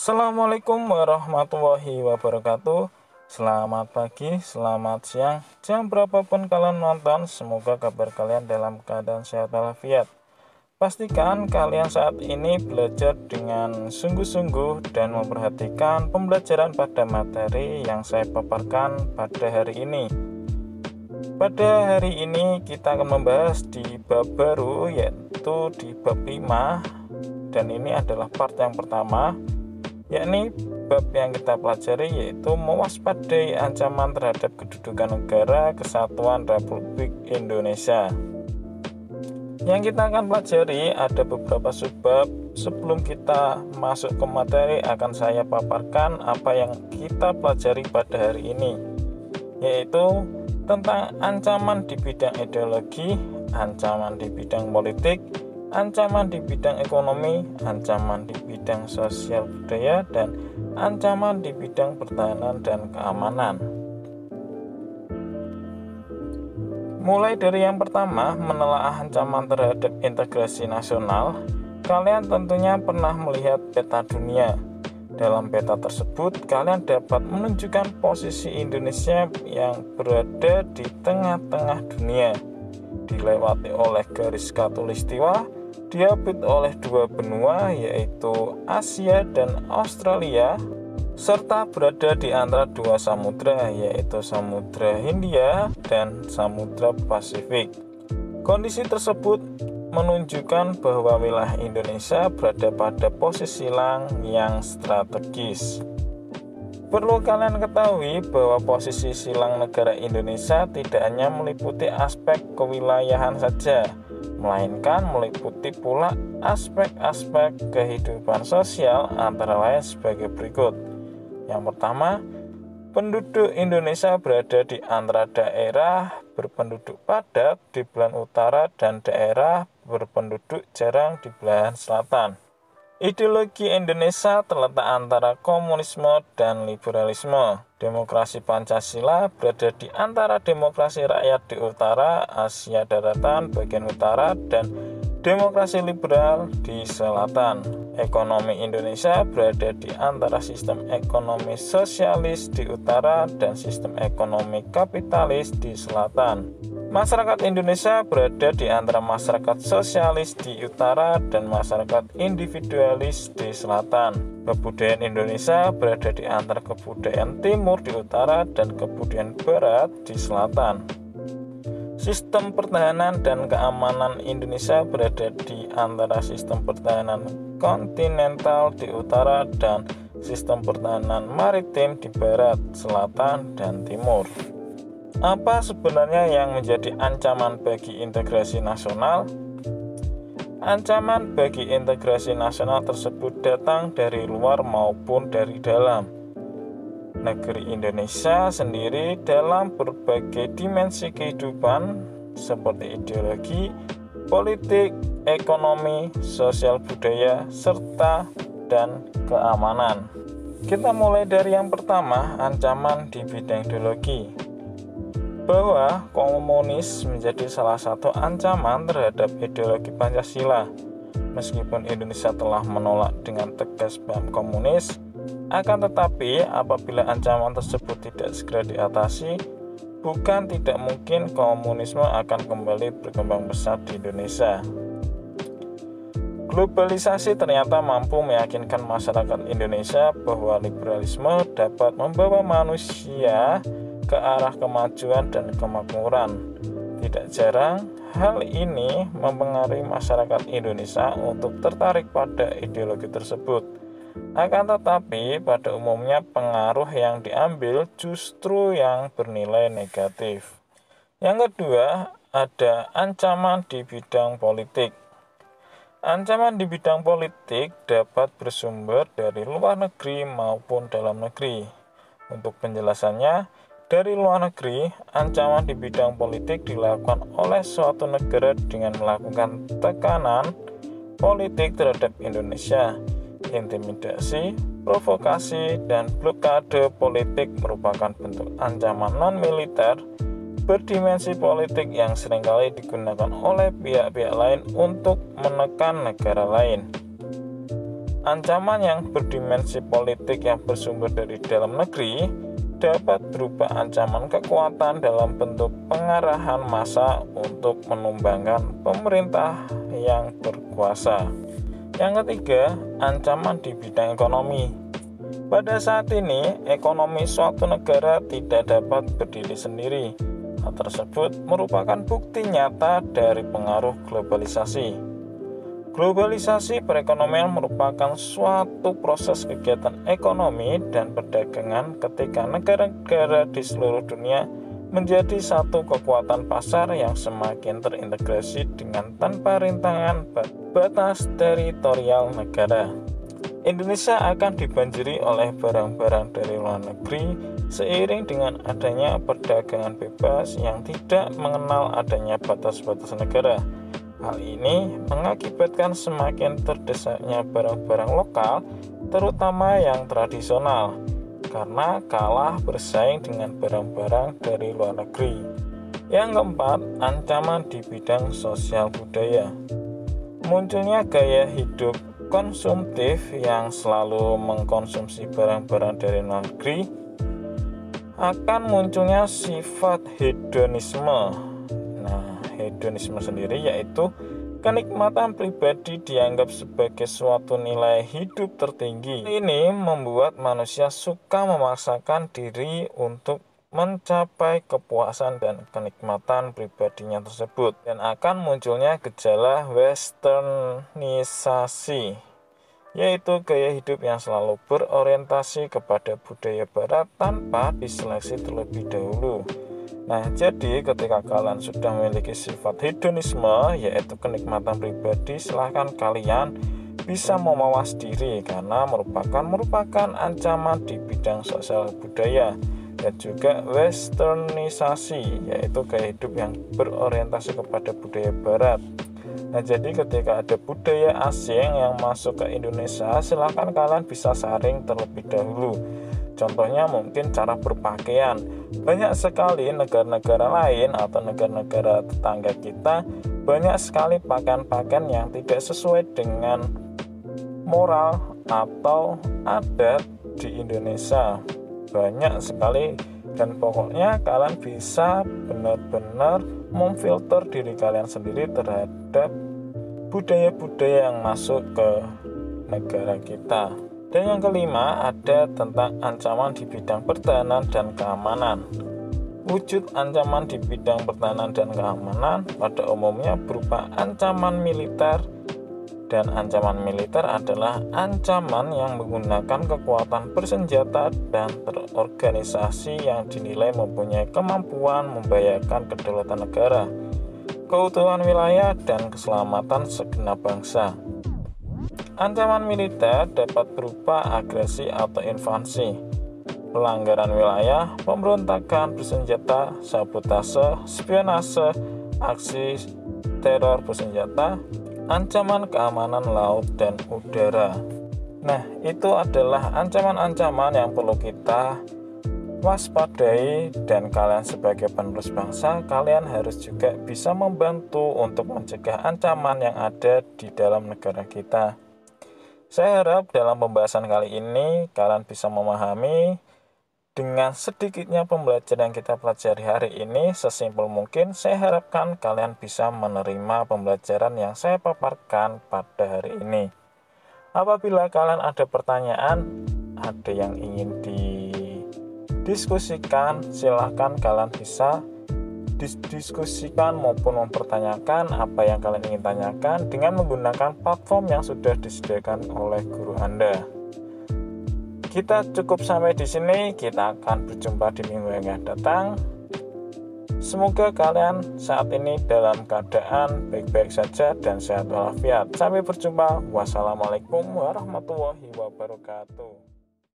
Assalamualaikum warahmatullahi wabarakatuh. Selamat pagi, selamat siang, jam berapapun kalian nonton, semoga kabar kalian dalam keadaan sehat walafiat. Pastikan kalian saat ini belajar dengan sungguh-sungguh dan memperhatikan pembelajaran pada materi yang saya paparkan pada hari ini. Pada hari ini kita akan membahas di bab baru, yaitu di bab 5, dan ini adalah part yang pertama, yakni bab yang kita pelajari yaitu mewaspadai ancaman terhadap kedudukan negara kesatuan Republik Indonesia. Yang kita akan pelajari ada beberapa subbab. Sebelum kita masuk ke materi, akan saya paparkan apa yang kita pelajari pada hari ini, yaitu tentang ancaman di bidang ideologi, ancaman di bidang politik, ancaman di bidang ekonomi, ancaman di bidang sosial budaya, dan ancaman di bidang pertahanan dan keamanan. Mulai dari yang pertama, menelaah ancaman terhadap integrasi nasional. Kalian tentunya pernah melihat peta dunia. Dalam peta tersebut, kalian dapat menunjukkan posisi Indonesia yang berada di tengah-tengah dunia, dilewati oleh garis khatulistiwa, diapit oleh dua benua yaitu Asia dan Australia, serta berada di antara dua samudra yaitu Samudra Hindia dan Samudra Pasifik. Kondisi tersebut menunjukkan bahwa wilayah Indonesia berada pada posisi silang yang strategis. Perlu kalian ketahui bahwa posisi silang negara Indonesia tidak hanya meliputi aspek kewilayahan saja, melainkan meliputi pula aspek-aspek kehidupan sosial, antara lain sebagai berikut. Yang pertama, penduduk Indonesia berada di antara daerah berpenduduk padat di belahan utara dan daerah berpenduduk jarang di belahan selatan. Ideologi Indonesia terletak antara komunisme dan liberalisme. Demokrasi Pancasila berada di antara demokrasi rakyat di utara, Asia daratan bagian utara, dan demokrasi liberal di selatan. Ekonomi Indonesia berada di antara sistem ekonomi sosialis di utara dan sistem ekonomi kapitalis di selatan. Masyarakat Indonesia berada di antara masyarakat sosialis di utara dan masyarakat individualis di selatan. Kebudayaan Indonesia berada di antara kebudayaan timur di utara dan kebudayaan barat di selatan. Sistem pertahanan dan keamanan Indonesia berada di antara sistem pertahanan kontinental di utara dan sistem pertahanan maritim di barat, selatan, dan timur. Apa sebenarnya yang menjadi ancaman bagi integrasi nasional? Ancaman bagi integrasi nasional tersebut datang dari luar maupun dari dalam. Negeri Indonesia sendiri dalam berbagai dimensi kehidupan seperti ideologi, politik, ekonomi, sosial budaya, serta dan keamanan. Kita mulai dari yang pertama, ancaman di bidang ideologi. Bahwa komunis menjadi salah satu ancaman terhadap ideologi Pancasila. Meskipun Indonesia telah menolak dengan tegas paham komunis, akan tetapi apabila ancaman tersebut tidak segera diatasi, bukan tidak mungkin komunisme akan kembali berkembang besar di Indonesia. Globalisasi ternyata mampu meyakinkan masyarakat Indonesia bahwa liberalisme dapat membawa manusia ke arah kemajuan dan kemakmuran. Tidak jarang, hal ini mempengaruhi masyarakat Indonesia untuk tertarik pada ideologi tersebut. Akan tetapi, pada umumnya pengaruh yang diambil justru yang bernilai negatif. Yang kedua, ada ancaman di bidang politik. Ancaman di bidang politik dapat bersumber dari luar negeri maupun dalam negeri. Untuk penjelasannya, dari luar negeri, ancaman di bidang politik dilakukan oleh suatu negara dengan melakukan tekanan politik terhadap Indonesia. Intimidasi, provokasi, dan blokade politik merupakan bentuk ancaman non-militer berdimensi politik yang seringkali digunakan oleh pihak-pihak lain untuk menekan negara lain. Ancaman yang berdimensi politik yang bersumber dari dalam negeri dapat berupa ancaman kekuatan dalam bentuk pengarahan massa untuk menumbangkan pemerintah yang berkuasa. Yang ketiga, ancaman di bidang ekonomi. Pada saat ini, ekonomi suatu negara tidak dapat berdiri sendiri. Hal tersebut merupakan bukti nyata dari pengaruh globalisasi. Globalisasi perekonomian merupakan suatu proses kegiatan ekonomi dan perdagangan ketika negara-negara di seluruh dunia menjadi satu kekuatan pasar yang semakin terintegrasi dengan tanpa rintangan batas teritorial negara. Indonesia akan dibanjiri oleh barang-barang dari luar negeri seiring dengan adanya perdagangan bebas yang tidak mengenal adanya batas-batas negara. Hal ini mengakibatkan semakin terdesaknya barang-barang lokal, terutama yang tradisional, karena kalah bersaing dengan barang-barang dari luar negeri. Yang keempat, ancaman di bidang sosial budaya. Munculnya gaya hidup konsumtif yang selalu mengkonsumsi barang-barang dari luar negeri, akan munculnya sifat hedonisme. Hedonisme sendiri yaitu kenikmatan pribadi dianggap sebagai suatu nilai hidup tertinggi. Ini membuat manusia suka memaksakan diri untuk mencapai kepuasan dan kenikmatan pribadinya tersebut, dan akan munculnya gejala westernisasi, yaitu gaya hidup yang selalu berorientasi kepada budaya barat tanpa diseleksi terlebih dahulu. Nah, jadi ketika kalian sudah memiliki sifat hedonisme, yaitu kenikmatan pribadi, silahkan kalian bisa memawas diri karena merupakan ancaman di bidang sosial budaya, dan juga westernisasi, yaitu gaya hidup yang berorientasi kepada budaya barat. Nah, jadi ketika ada budaya asing yang masuk ke Indonesia, silahkan kalian bisa saring terlebih dahulu. Contohnya mungkin cara berpakaian. Banyak sekali negara-negara lain atau negara-negara tetangga kita banyak sekali pakaian-pakaian yang tidak sesuai dengan moral atau adat di Indonesia. Banyak sekali, dan pokoknya kalian bisa benar-benar memfilter diri kalian sendiri terhadap budaya-budaya yang masuk ke negara kita. Dan yang kelima, ada tentang ancaman di bidang pertahanan dan keamanan. Wujud ancaman di bidang pertahanan dan keamanan pada umumnya berupa ancaman militer, dan ancaman militer adalah ancaman yang menggunakan kekuatan bersenjata dan terorganisasi yang dinilai mempunyai kemampuan membahayakan kedaulatan negara, keutuhan wilayah, dan keselamatan segenap bangsa. Ancaman militer dapat berupa agresi atau invasi, pelanggaran wilayah, pemberontakan bersenjata, sabotase, spionase, aksi teror bersenjata, ancaman keamanan laut dan udara. Nah, itu adalah ancaman-ancaman yang perlu kita waspadai, dan kalian sebagai penerus bangsa, kalian harus juga bisa membantu untuk mencegah ancaman yang ada di dalam negara kita. Saya harap dalam pembahasan kali ini kalian bisa memahami dengan sedikitnya pembelajaran yang kita pelajari hari ini sesimpel mungkin. Saya harapkan kalian bisa menerima pembelajaran yang saya paparkan pada hari ini. Apabila kalian ada pertanyaan, ada yang ingin didiskusikan, silahkan kalian bisa didiskusikan maupun mempertanyakan apa yang kalian ingin tanyakan dengan menggunakan platform yang sudah disediakan oleh guru Anda. Kita cukup sampai di sini, kita akan berjumpa di minggu yang akan datang. Semoga kalian saat ini dalam keadaan baik-baik saja dan sehat walafiat. Sampai berjumpa. Wassalamualaikum warahmatullahi wabarakatuh.